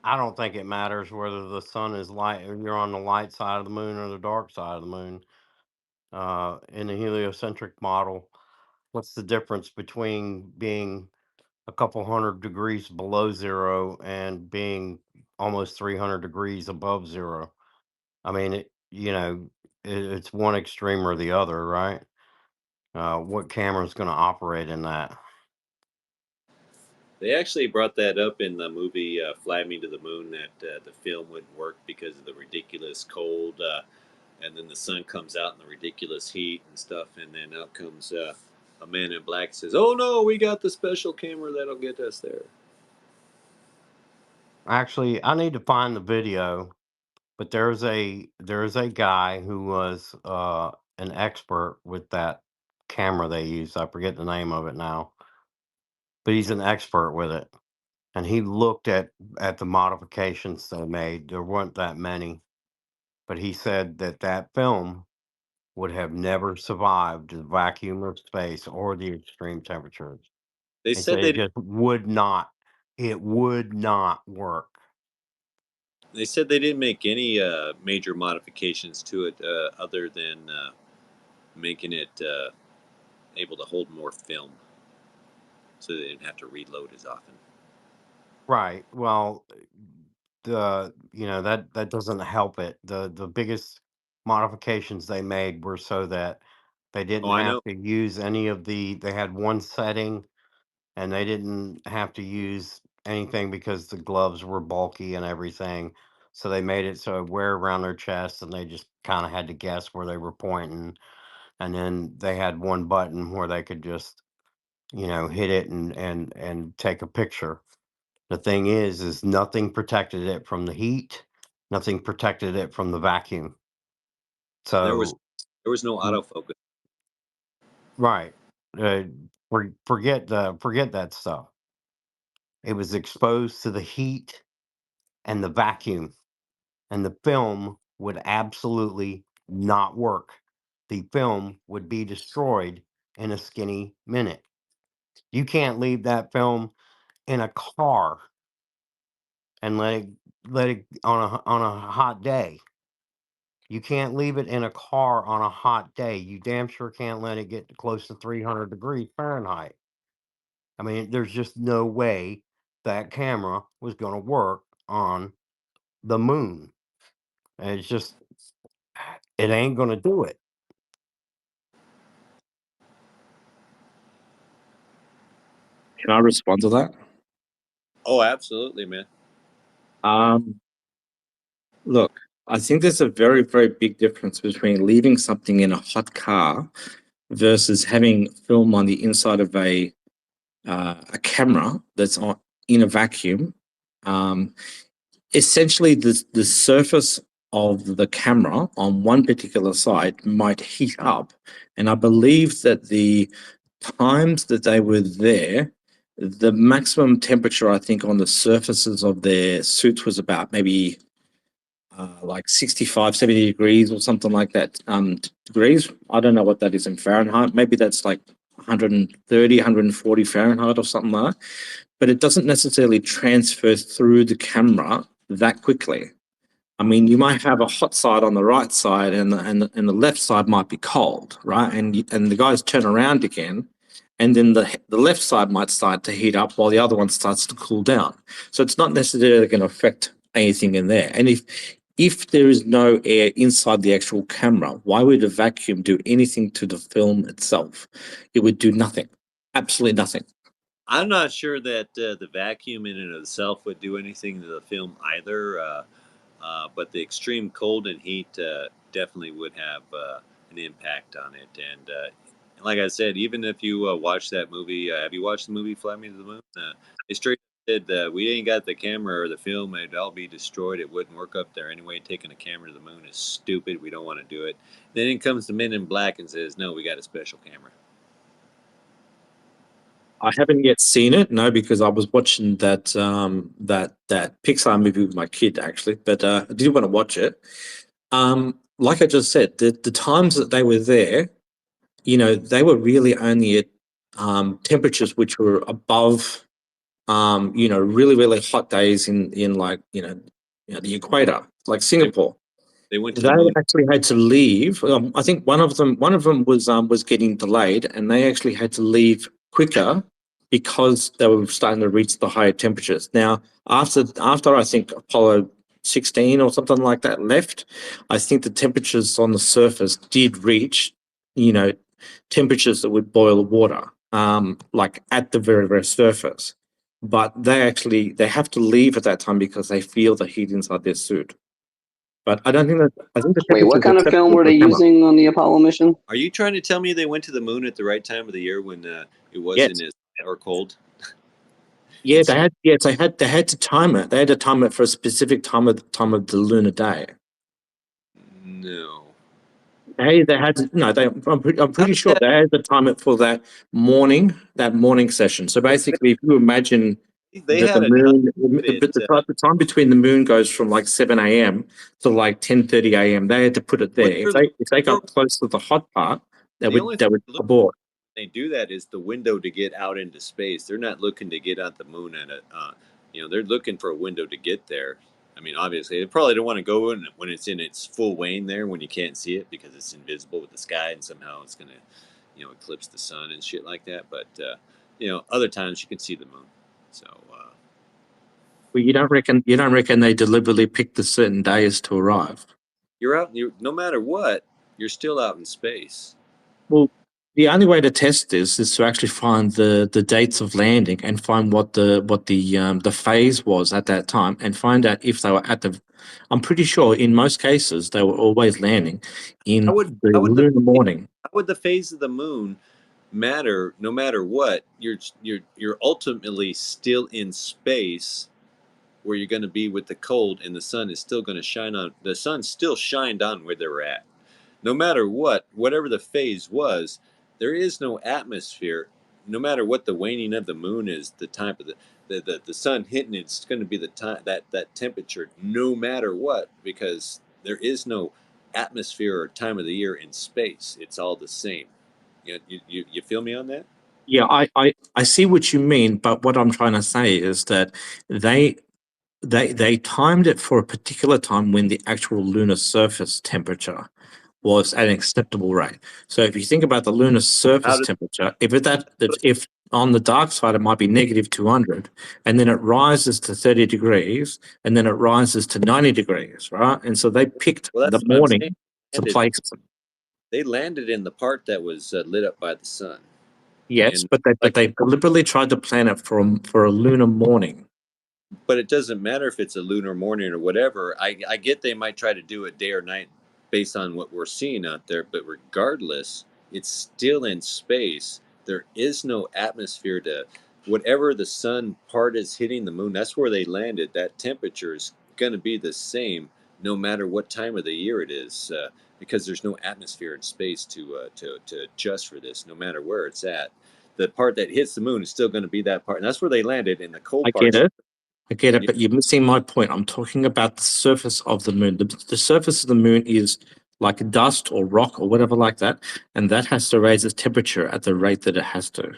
I don't think it matters whether the sun is light or you're on the light side of the moon or the dark side of the moon. In the heliocentric model, what's the difference between being a couple hundred degrees below zero and being almost 300 degrees above zero? I mean, it's one extreme or the other, right? What camera's going to operate in that? They actually brought that up in the movie Fly Me to the Moon, that the film wouldn't work because of the ridiculous cold, and then the sun comes out in the ridiculous heat and stuff, and then out comes a man in black and says, "Oh no, we got the special camera that'll get us there." Actually, I need to find the video, but there's a guy who was an expert with that camera they used. I forget the name of it now, but he's an expert with it. And he looked at the modifications they made. There weren't that many, but he said that that film would have never survived the vacuum of space or the extreme temperatures. They He said said it just would not. It would not work. they didn't make any major modifications to it other than making it able to hold more film, so they didn't have to reload as often. Right. Well, that doesn't help it. The biggest modifications they made were so that they Oh, didn't I have know. to use any of they had one setting, and they didn't have to use anything because the gloves were bulky and everything. So they made it so it wear around their chest, and they just kind of had to guess where they were pointing. And then they had one button where they could just, hit it and take a picture. The thing is nothing protected it from the heat, nothing protected it from the vacuum. There was So, there was no mm, autofocus. right, uh, forget that stuff. It was exposed to the heat and the vacuum, and the film would absolutely not work. The film would be destroyed in a skinny minute. You can't leave that film in a car and let it on a hot day. You can't leave it in a car on a hot day. You damn sure can't let it get close to 300 degrees Fahrenheit. I mean, there's just no way that camera was going to work on the moon. It's just, it ain't going to do it. Can I respond to that? Oh, absolutely, man. Um, Look, I think there's a very, very big difference between leaving something in a hot car versus having film on the inside of a camera that's on in a vacuum. Um, Essentially, the surface of the camera on one particular side might heat up, and I believe that the times that they were there, the maximum temperature I think on the surfaces of their suits was about maybe like 65, 70 degrees or something like that degrees. I don't know what that is in Fahrenheit. Maybe that's like 130, 140 Fahrenheit or something like that. But it doesn't necessarily transfer through the camera that quickly. I mean, you might have a hot side on the right side, and the left side might be cold, right? And the guys turn around again, and then the left side might start to heat up while the other one starts to cool down. So it's not necessarily going to affect anything in there. And if there is no air inside the actual camera, why would a vacuum do anything to the film itself? It would do nothing, absolutely nothing. I'm not sure that the vacuum in and of itself would do anything to the film either, but the extreme cold and heat definitely would have an impact on it. And like I said, even if you watch that movie, have you watched the movie Fly Me to the Moon? They straight said we ain't got the camera or the film; it'd all be destroyed. It wouldn't work up there anyway. Taking a camera to the moon is stupid. We don't want to do it. Then it comes the Men in Black and says, "No, we got a special camera." I haven't yet seen it, no, because I was watching that Pixar movie with my kid actually, but I did want to watch it. Like I just said, the times that they were there, they were really only at temperatures which were above really, really hot days in like, the equator, like They Singapore. they went to They the moon. actually had to leave. I think one of them was getting delayed, and they actually had to leave quicker because they were starting to reach the higher temperatures. Now, after I think Apollo 16 or something like that left, I think the temperatures on the surface did reach, you know, temperatures that would boil water, like at the very, very surface. But they have to leave at that time because they feel the heat inside their suit. But I think the Wait, temperature what is kind of film acceptable were for they a camera. using on the Apollo mission? Are you trying to tell me they went to the moon at the right time of the year when it wasn't Yes. as hot or cold? Yeah, It's they had to time it. They had to time it for a specific time of the lunar day. no. They had to no, I'm How pretty did sure that? they had to time it for that morning session. So basically, if you imagine They that the had a time moon, limit. the time between the moon goes from like 7 a.m. to like 10:30 a.m. They had to put it there. If Whenever they the, got close to the hot part, they the would only they thing would they look abort. when they do that is the window to get out into space. They're not looking to get out the moon at a, they're looking for a window to get there. I mean, obviously, they probably don't want to go in when it's in its full wane there when you can't see it because it's invisible with the sky and somehow it's going to, eclipse the sun and shit like that. But other times you can see the moon. So Well, you don't reckon they deliberately picked the certain days to arrive? you're out. You no matter what, you're still out in space. Well, the only way to test this is to actually find the dates of landing and find what the phase was at that time and find out if they were at the. I'm pretty sure in most cases they were always landing How in would the how would the lunar morning. how would the phase of the moon matter no matter what? You're ultimately still in space where you're going to be with the cold, and the sun is still going to shine on. The sun still shined on where they were at. No matter what, whatever the phase was, there is no atmosphere. No matter what the waning of the moon is, the time of the sun hitting it's going to be the time that temperature, no matter what, because there is no atmosphere or time of the year in space. It's all the same. You feel me on that? Yeah, I see what you mean, but what I'm trying to say is that they they timed it for a particular time when the actual lunar surface temperature was at an acceptable rate. So if you think about the lunar How surface does temperature, if on the dark side it might be negative 200, and then it rises to 30 degrees, and then it rises to 90 degrees, right? And so they picked well, the that's what I'm morning saying. to Landed, place. they landed in the part that was lit up by the sun, Yes, and but they like but they deliberately tried to plan it for a lunar morning. but it doesn't matter if it's a lunar morning or whatever. I get they might try to do it day or night based on what we're seeing out there, but regardless, it's still in space. There is no atmosphere to whatever the sun part is hitting the moon. That's where they landed. That temperature is going to be the same no matter what time of the year it is, because there's no atmosphere in space to adjust for this, no matter where it's at. The part that hits the moon is still going to be that part, and that's where they landed. And the I cold get parts. it. I get it, but you're missing my point. I'm talking about the surface of the moon. The surface of the moon is like dust or rock or whatever like that, and that has to raise its temperature at the rate that it has to.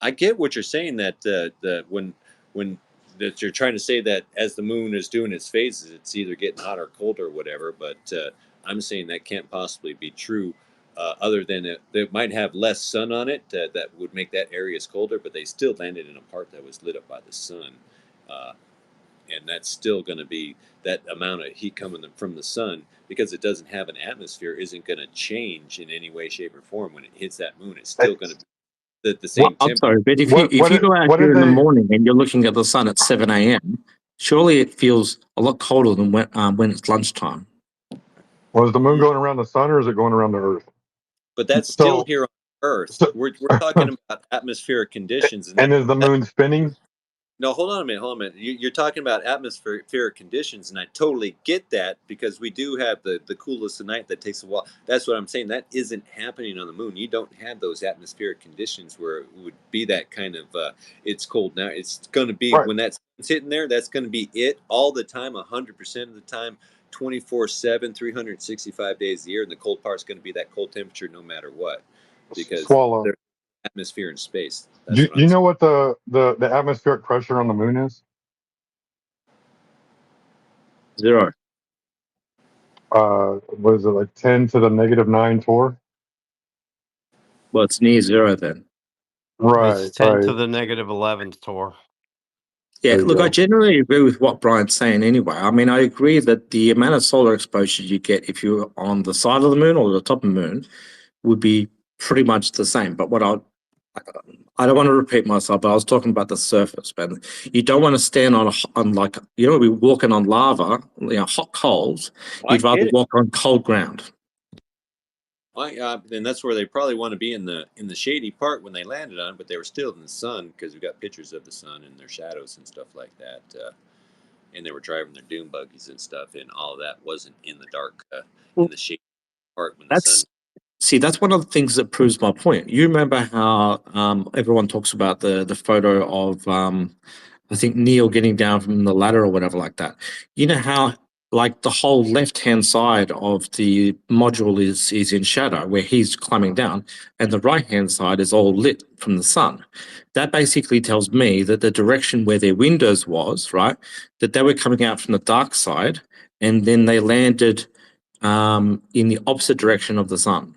I get what you're saying that the when that you're trying to say that as the moon is doing its phases, it's either getting hot or cold or whatever. But I'm saying that can't possibly be true. Other than they might have less sun on it, that would make that areas colder, but they still landed in a part that was lit up by the sun, uh, and that's still going to be that amount of heat coming from the sun because it doesn't have an atmosphere isn't going to change in any way, shape, or form when it hits that moon. It's still going to be the What? same I'm temperature. sorry, but if you What if what you did go out what here did in the they morning and you're looking at the sun at 7 a.m., surely it feels a lot colder than when it's lunchtime. was the moon going around the sun or is it going around the earth? But that's still So here on Earth. so We're talking about atmospheric conditions, and and is the moon spinning? no, hold on a minute, hold on a minute. You're talking about atmospheric conditions, and I totally get that because we do have the coolest of night that takes a while. That's what I'm saying. That isn't happening on the moon. You don't have those atmospheric conditions where it would be that kind of. It's cold now. It's going to be Right. when that's hitting there. That's going to be it all the time, 100% of the time, 24/7, 365 days a year, and the cold part's going to be that cold temperature no matter what, because Swallow. atmosphere in space. Do, That's what do I'm you saying. know what the atmospheric pressure on the moon is? 0. What is it, like 10 to the -9 torr? Well, it's near 0 then. It's Right, 10 to right. the -11th torr. Yeah, There you look, I go. generally agree with what Brian's saying anyway. I mean, I agree that the amount of solar exposure you get if you're on the side of the moon or the top of the moon would be pretty much the same. But I don't want to repeat myself, but I was talking about the surface, man. You don't want to stand on like, you don't want to be walking on lava, hot coals. I You'd rather get it. walk on cold ground. And that's where they probably want to be in the shady part when they landed on it, but they were still in the sun because we got pictures of the sun and their shadows and stuff like that. And they were driving their dune buggies and stuff, and all of that wasn't in the dark, in Well, the shady part when the sun. that's See, that's one of the things that proves my point. You remember how everyone talks about the photo of I think Neil getting down from the ladder or whatever like that. You know how like the whole left hand side of the module is in shadow where he's climbing down, and the right hand side is all lit from the sun. That basically tells me that the direction where their windows was, right, that they were coming out from the dark side, and then they landed in the opposite direction of the sun.